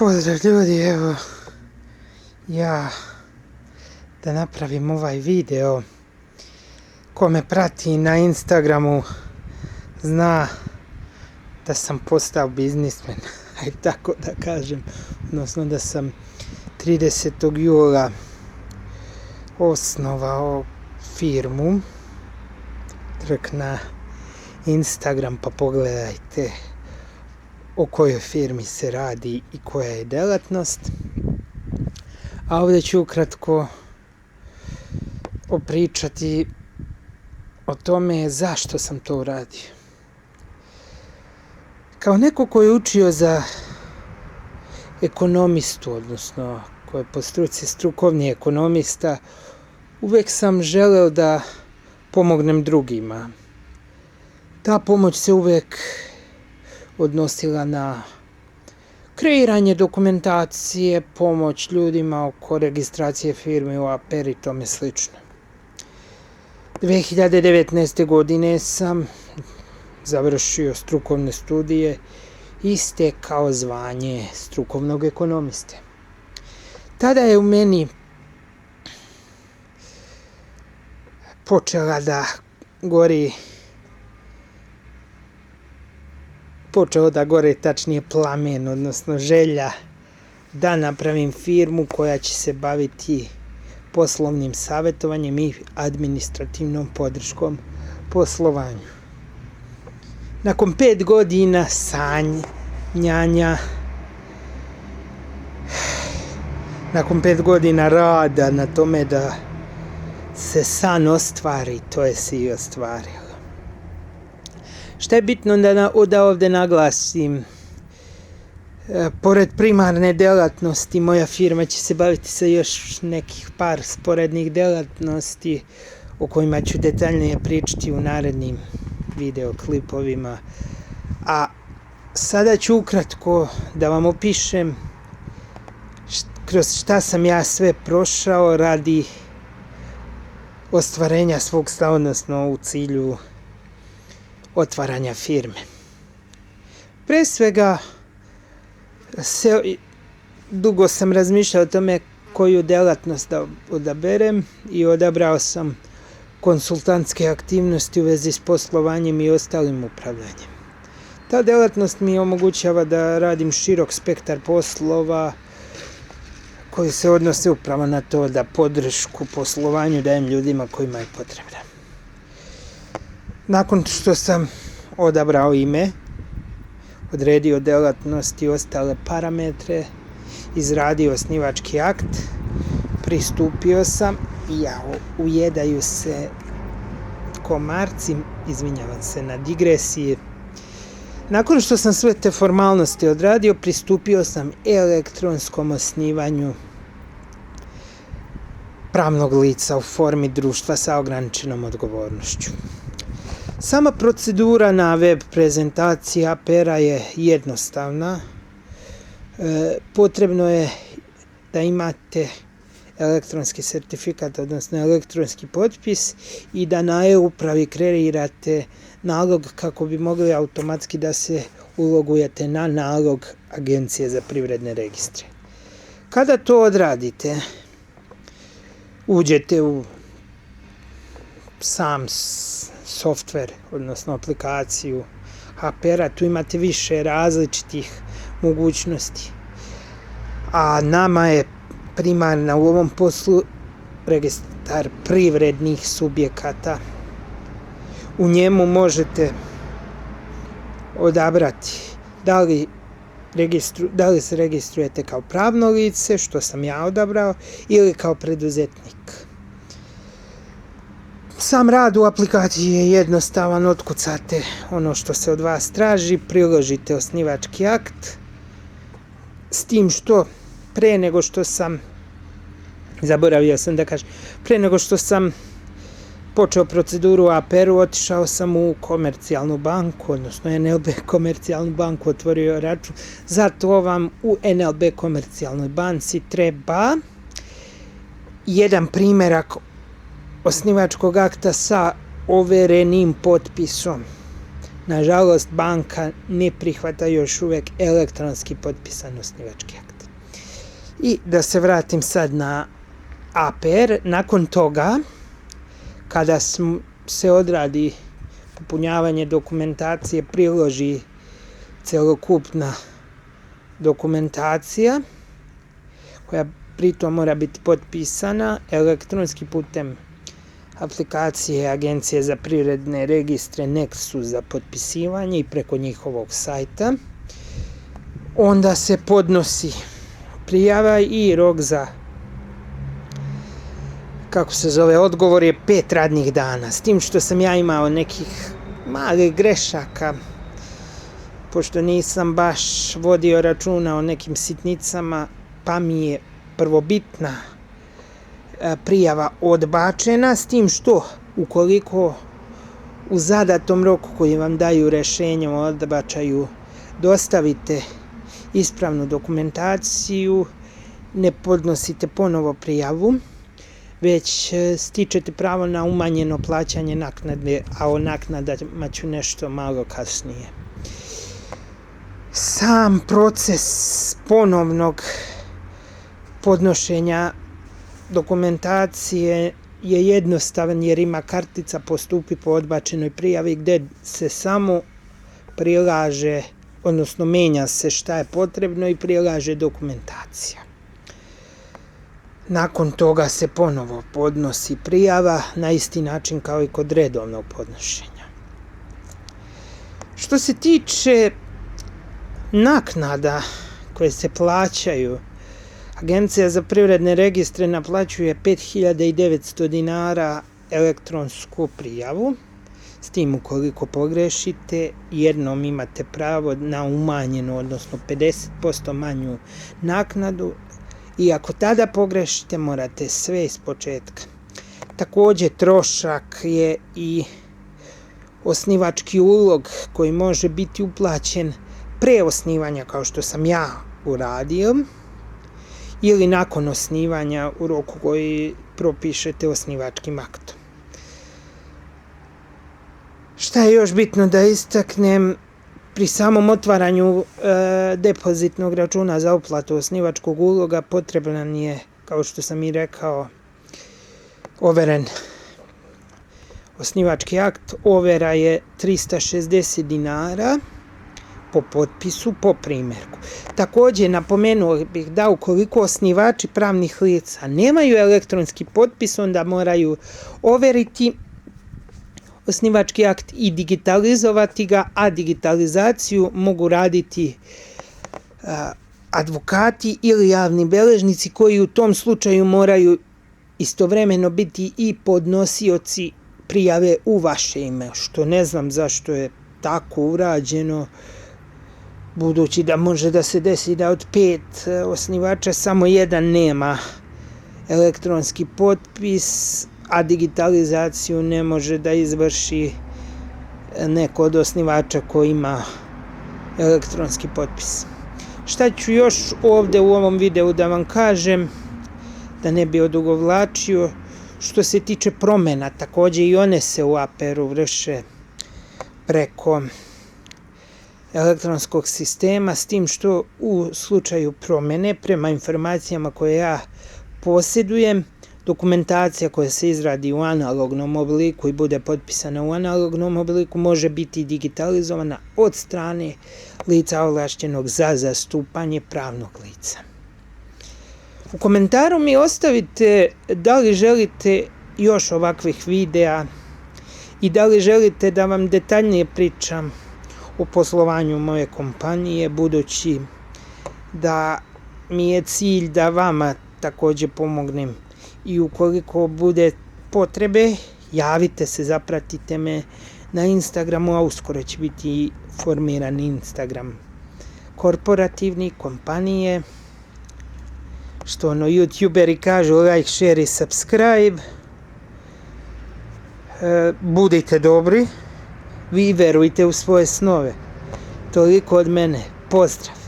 Pozdrav ljudi, evo ja da napravim ovaj video. Ko me prati na Instagramu zna da sam postao biznismen, aj tako da kažem, odnosno da sam 30. jula osnovao firmu. Trk na Instagram pa pogledajte o kojoj firmi se radi i koja je delatnost. A ovdje ću ukratko opričati o tome zašto sam to uradio. Kao neko ko je učio za ekonomistu, odnosno ko je po struci strukovni ekonomista, uvijek sam želeo da pomognem drugima. Ta pomoć se uvijek odnosila na kreiranje dokumentacije, pomoć ljudima oko registracije firme u APR i tome slično. 2019. godine sam završio strukovne studije i stekao zvanje strukovnog ekonomiste. Tada je u meni počeo da gore tačnije plamen, odnosno želja da napravim firmu koja će se baviti poslovnim savjetovanjem i administrativnom podrškom poslovanju. Nakon 5 godina sanjanja, nakon 5 godina rada na tome da se san ostvari, to je se i ostvarilo. Šta je bitno da ovdje naglasim? Pored primarne delatnosti, moja firma će se baviti sa još nekih par sporednih delatnosti o kojima ću detaljnije pričati u narednim videoklipovima. A sada ću ukratko da vam opišem kroz šta sam ja sve prošao radi ostvarenja svog sna, odnosno u cilju otvaranja firme. Pre svega, dugo sam razmišljao o tome koju delatnost da odaberem i odabrao sam konsultantske aktivnosti u vezi s poslovanjem i ostalim upravljanjem. Ta delatnost mi omogućava da radim širok spektar poslova koji se odnose upravo na to da podršku poslovanju dajem ljudima kojima je potrebna. Nakon što sam odabrao ime, odredio delatnost i ostale parametre, izradio osnivački akt, pristupio sam i ujedaju se komarci, izvinjavam se na digresiji. Nakon što sam sve te formalnosti odradio, pristupio sam elektronskom osnivanju pravnog lica u formi društva sa ograničenom odgovornošću. Sama procedura na web prezentaciji APR-a je jednostavna. Potrebno je da imate elektronski sertifikat, odnosno elektronski potpis i da na e-upravi kreirate nalog kako bi mogli automatski da se ulogujete na nalog Agencije za privredne registre. Kada to odradite, uđete u sam softver, odnosno aplikaciju APR-a, tu imate više različitih mogućnosti. A nama je primarna u ovom poslu registar privrednih subjekata. U njemu možete odabrati da li se registrujete kao pravno lice, što sam ja odabrao, ili kao preduzetnik. Sam rad u aplikaciji je jednostavan, otkucate ono što se od vas traži, priložite osnivački akt, s tim što pre nego što sam počeo proceduru u APR-u, otišao sam u komercijalnu banku, odnosno NLB komercijalnu banku, otvorio račun. Zato vam u NLB komercijalnoj banci treba jedan primjerak osnivačkog akta sa overenim potpisom. nažalost banka ne prihvata još uvijek elektronski potpisan osnivački akt. I da se vratim sad na APR, nakon toga kada se odradi popunjavanje dokumentacije, priloži celokupna dokumentacija koja pritom mora biti potpisana elektronski putem aplikacije Agencije za privredne registre Nexus za potpisivanje i preko njihovog sajta. Onda se podnosi prijava i rok za odgovor je 5 radnih dana. S tim što sam ja imao nekih malih grešaka, pošto nisam baš vodio računa o nekim sitnicama, pa mi je prvobitna prijava odbačena, s tim što ukoliko u zadatom roku koji vam daju rješenje o odbačaju dostavite ispravnu dokumentaciju, ne podnosite ponovo prijavu, već stičete pravo na umanjeno plaćanje naknade, a o naknadama ću nešto malo kasnije. Sam proces ponovnog podnošenja dokumentacije je jednostavan jer ima kartica postupi po odbačenoj prijavi gdje se samo prilaže, odnosno menja se šta je potrebno i prilaže dokumentacija. Nakon toga se ponovo podnosi prijava na isti način kao i kod redovnog podnošenja. Što se tiče naknada koje se plaćaju, Agencija za privredne registre naplaćuje 5.900 dinara elektronsku prijavu. S tim ukoliko pogrešite, jednom imate pravo na umanjenu, odnosno 50% manju naknadu, i ako tada pogrešite, morate sve iz početka. Također trošak je i osnivački ulog koji može biti uplaćen pre osnivanja, kao što sam ja uradio, ili nakon osnivanja u roku koji propišete osnivačkim aktom. Šta je još bitno da istaknem? Pri samom otvaranju depozitnog računa za uplatu osnivačkog uloga potreban je, kao što sam i rekao, overen osnivački akt. Overa je 360 dinara po potpisu, po primjerku. Također napomenuo bih da ukoliko osnivači pravnih lica nemaju elektronski potpis, onda moraju overiti osnivački akt i digitalizovati ga, a digitalizaciju mogu raditi advokati ili javni beležnici koji u tom slučaju moraju istovremeno biti i podnosioci prijave u vaše ime, što ne znam zašto je tako urađeno, budući da može da se desi da od 5 osnivača samo jedan nema elektronski potpis, a digitalizaciju ne može da izvrši neko od osnivača koji ima elektronski potpis. Šta ću još ovdje u ovom videu da vam kažem, da ne bi odugovlačio? Što se tiče promjena, također i one se u APR-u vrše preko elektronskog sistema, s tim što u slučaju promjene, prema informacijama koje ja posjedujem, dokumentacija koja se izradi u analognom obliku i bude potpisana u analognom obliku može biti digitalizovana od strane lica ovlašćenog za zastupanje pravnog lica. U komentaru mi ostavite da li želite još ovakvih videa i da li želite da vam detaljnije pričam o poslovanju moje kompanije, budući da mi je cilj da vama također pomognem. I ukoliko bude potrebe, javite se, zapratite me na Instagramu, a uskoro će biti formiran Instagram korporativni, kompanije, što youtuberi kažu like, share i subscribe. Budite dobri, vi verujte u svoje snove. Toliko od mene, pozdrav!